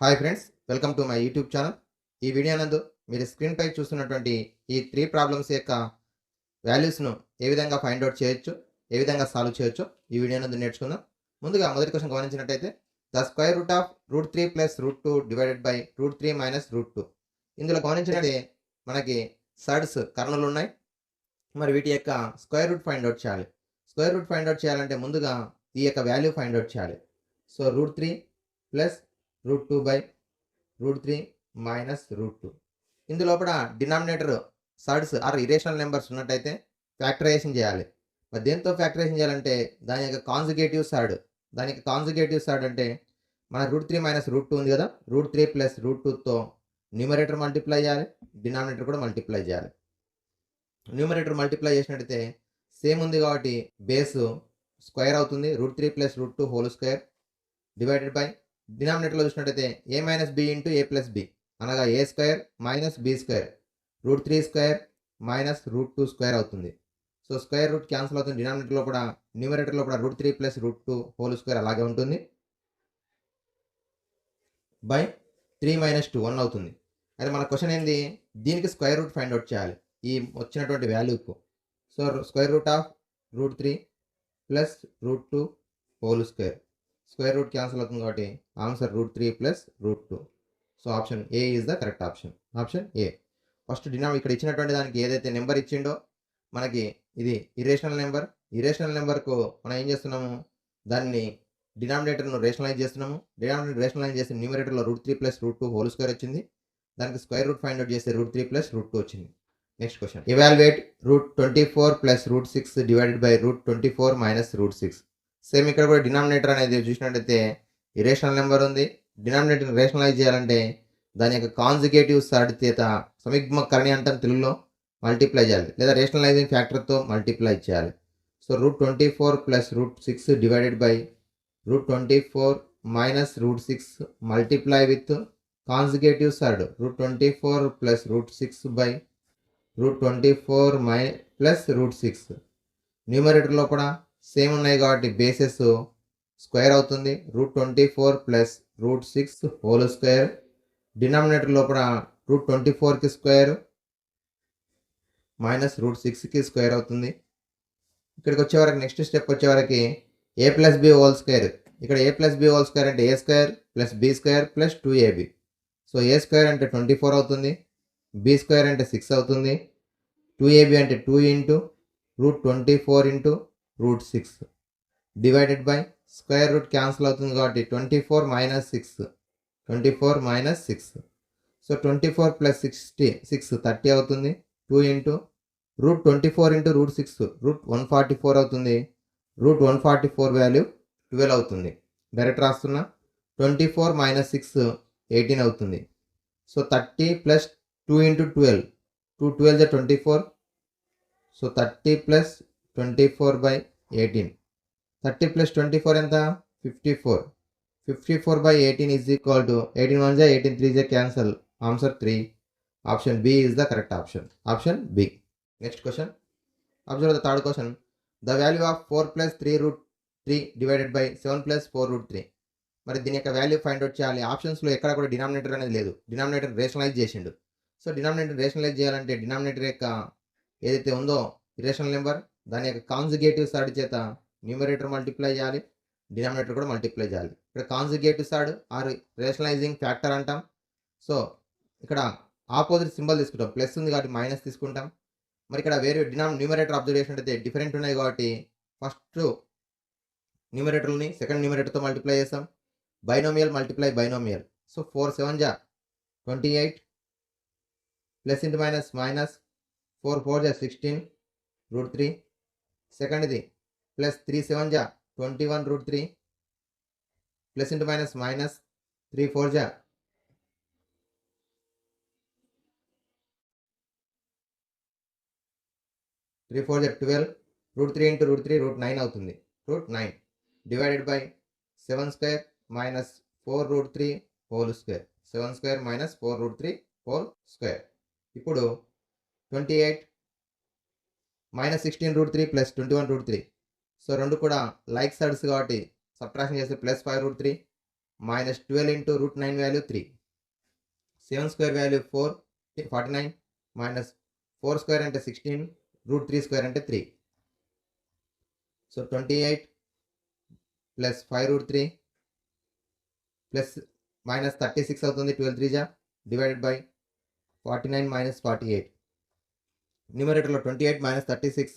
Hi friends, welcome to my YouTube channel. ఈ video నందు మీరు స్క్రీన్పై చూస్తున్నటువంటి ఈ 3 ప్రాబ్లమ్స్ యొక్క వాల్యూస్ను ఏ విధంగా ఫైండ్ అవుట్ చేయొచ్చు, ఏ విధంగా సాల్వ్ చేయొచ్చో ఈ వీడియో నందు నేర్చుకుందాం. ముందుగా మొదటి క్వశ్చన్ గమనించినట్టయితే the square root of √3 plus √2 divided by √3 minus √2. ఇందులో గమనించినట్టే మనకి సైడ్స్ కర్ణులు ఉన్నాయి. మరి వీటి యొక్క స్క్వేర్ రూట్ ఫైండ్ అవుట్ చేయాలి. స్క్వేర్ రూట్ ఫైండ్ అవుట్ చేయాలంటే ముందుగా ఈ యొక్క వాల్యూ ఫైండ్ అవుట్ చేయాలి. So √3 plus √2 by √3 minus √2. ఇందులోపల denominator sides are irrational numbers ఉన్నట్టయితే ఫ్యాక్టరైజేషన్ చేయాలి. మరి దేంతో ఫ్యాక్టరైజేషన్ చేయాలంటే దాని యొక్క కాన్జుగేటివ్ సైడ్. దానికి కాన్జుగేటివ్ సైడ్ అంటే మన √3 మైనస్ √2 ఉంది కదా, √3 ప్లస్ √2తో న్యూమరేటర్ మల్టిప్లై చేయాలి, డినామినేటర్ కూడా మల్టిప్లై చేయాలి. న్యూమరేటర్ మల్టిప్లై చేసినట్టయితే సేమ్ ఉంది కాబట్టి బేస్ స్క్వేర్ అవుతుంది, √3 plus √2 whole square divided by డినామినేటర్లో చూసినట్టయితే A minus B into A plus B, అనగా A square minus B square, √3 square minus √2 square అవుతుంది. సో స్క్వేర్ రూట్ క్యాన్సిల్ అవుతుంది. డినామినేటర్లో కూడా న్యూమరేటర్లో కూడా √3 ప్లస్ √2 హోల్ స్క్వేర్ అలాగే ఉంటుంది బై 3 మైనస్ 2 1 అవుతుంది. అయితే మన క్వశ్చన్ ఏంది, దీనికి స్క్వేర్ రూట్ ఫైండ్ అవుట్ చేయాలి ఈ వచ్చినటువంటి వాల్యూకు. So square root of √3 plus √2 whole square, square root cancel అవుతుంది కాబట్టి answer √3 plus √2. So option A is the correct option. Option A. First ఇక్కడ ఇచ్చినటువంటి దానికి ఏదైతే నెంబర్ ఇచ్చిండో మనకి ఇది ఇరేషనల్ నెంబర్. ఇరేషనల్ నెంబర్కు మనం ఏం చేస్తున్నాము, దాన్ని డినామినేటర్ను రేషనలైజ్ చేస్తున్నాము. డినామినేటర్ రేషనలైజ్ చేసి న్యూమరేటర్లో √3 ప్లస్ √2 హోల్ స్క్వేర్ వచ్చింది. దానికి స్క్వేర్ రూట్ ఫైండ్ అవుట్ చేస్తే √3 ప్లస్ √2 వచ్చింది. Next question, evaluate √24 plus √6 divided by √24 minus √6. Same ఇక్కడ కూడా డినామినేటర్ అనేది చూసినట్టయితే ఇరేషనల్ నెంబర్ ఉంది. డినామినేటర్ రేషనలైజ్ చేయాలంటే దాని యొక్క కాన్జుగేటివ్ సైడ్ చేత సమిగ్మకరణి అంటాం తెలుగులో, మల్టిప్లై చేయాలి, లేదా రేషనలైజింగ్ ఫ్యాక్టర్తో మల్టిప్లై చేయాలి. So √24 plus √6 divided by √24 minus √6 multiply with conjugative side √24 plus √6 by √24 plus √6. న్యూమరేటర్లో కూడా సేమ్ ఉన్నాయి కాబట్టి బేసెస్ స్క్వేర్ అవుతుంది, √24 ప్లస్ √6 హోల్ స్క్వేర్. డినామినేటర్ లోపల √24కి స్క్వేర్ మైనస్ √6కి స్క్వేర్ అవుతుంది. ఇక్కడికి వచ్చేవరకు నెక్స్ట్ స్టెప్ వచ్చేవరకు A plus B whole square. ఇక్కడ A plus B whole square అంటే A square plus B square plus 2ab. So A square అంటే 24 అవుతుంది, బి స్క్వేర్ అంటే 6 అవుతుంది, 2ab అంటే 2 into √24 into √6 divided by square root cancel అవుతుంది కాబట్టి 24 మైనస్ 6, 24 మైనస్ 6. సో 24 ప్లస్ 6 30 అవుతుంది, 2 ఇంటూ √24 ఇంటూ √6 √144 అవుతుంది. √144 వాల్యూ 12 అవుతుంది. డైరెక్ట్ రాస్తున్నా, 24 మైనస్ 6 18 అవుతుంది. So 30 plus 2 into 12, 2 12 24. So 30 plus 24 by 18, 30 plus 24 ఎంత 54. 54 by 18 is equal to 18 1 18 3 cancel, answer 3. Option B is the correct option. Option B. Next question, observe the third question. The value of 4 plus 3√3 divided by 7 plus 4√3. మరి దీని యొక్క value find out చేయాలి. ఆప్షన్స్లో ఎక్కడ కూడా denominator అనేది లేదు, denominator rationalise చేసిండు. సో డినామినేటర్ రేషనలైజ్ చేయాలంటే డినామినేటర్ యొక్క ఏదైతే ఉందో ఇరేషనల్ నెంబర్, దాని యొక్క కాన్జుగేటివ్ సైడ్ చేత న్యూమరేటర్ మల్టిప్లై చేయాలి, డినామినేటర్ కూడా మల్టిప్లై చేయాలి. ఇక్కడ కాన్జుగేటివ్ సైడ్ ఆర్ రేషనలైజింగ్ ఫ్యాక్టర్ అంటాం. సో ఇక్కడ ఆపోజిట్ సింబల్ తీసుకుంటాం, ప్లస్ ఉంది కాబట్టి మైనస్ తీసుకుంటాం. మరి ఇక్కడ వేరే న్యూమరేటర్ అబ్జర్వ్ చేసినట్టయితే డిఫరెంట్ ఉన్నాయి కాబట్టి ఫస్ట్ న్యూమరేటర్ని సెకండ్ న్యూమరేటర్తో మల్టిప్లై చేస్తాం. Binomial multiply binomial. So 4 7 28 plus into minus minus 4 4 16 √3. Second ఇది plus 3 7 21 √3 plus into minus minus 3 4 3 4 12, √3 into √3 √9 అవుతుంది, √9 divided by 7 square minus 4 √3 whole square, 7 square minus 4 √3 whole square. ఇప్పుడు 28 minus 16 √3 plus 21 √3. So రెండు కూడా like sides కాబట్టి subtraction చేస్తే plus 5 √3 minus 12 into root 9 value 3. 7 square value 4, 49 minus 4 square అంటే 16, root 3 square అంటే 3. So 28 plus 5 root 3 plus minus 36 అవుతుంది, 12 3 divided by 49 minus 48. న్యూమరేటర్లో 28 minus 36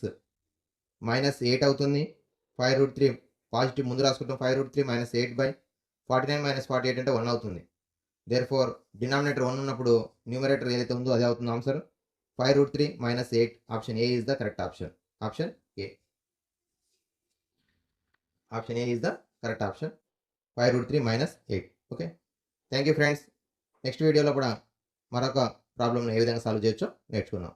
minus 8 అవుతుంది, 5 root 3 పాజిటివ్ ముందు రాసుకుంటాం, 5 root 3 minus 8 by 49 minus 48 అంటే 1 అవుతుంది. దేర్ఫోర్ డినామినేటర్ 1 ఉన్నప్పుడు న్యూమరేటర్ ఏదైతే ఉందో అదే అవుతుంది answer. 5 root 3 minus 8, option A is the correct option. Option A is the correct option. 5 root 3 minus 8. Okay, thank you friends. Next వీడియోలో కూడా మరొక ప్రాబ్లమ్ని ఏ విధంగా సాల్వ్ చేయొచ్చో నేర్చుకుందాం.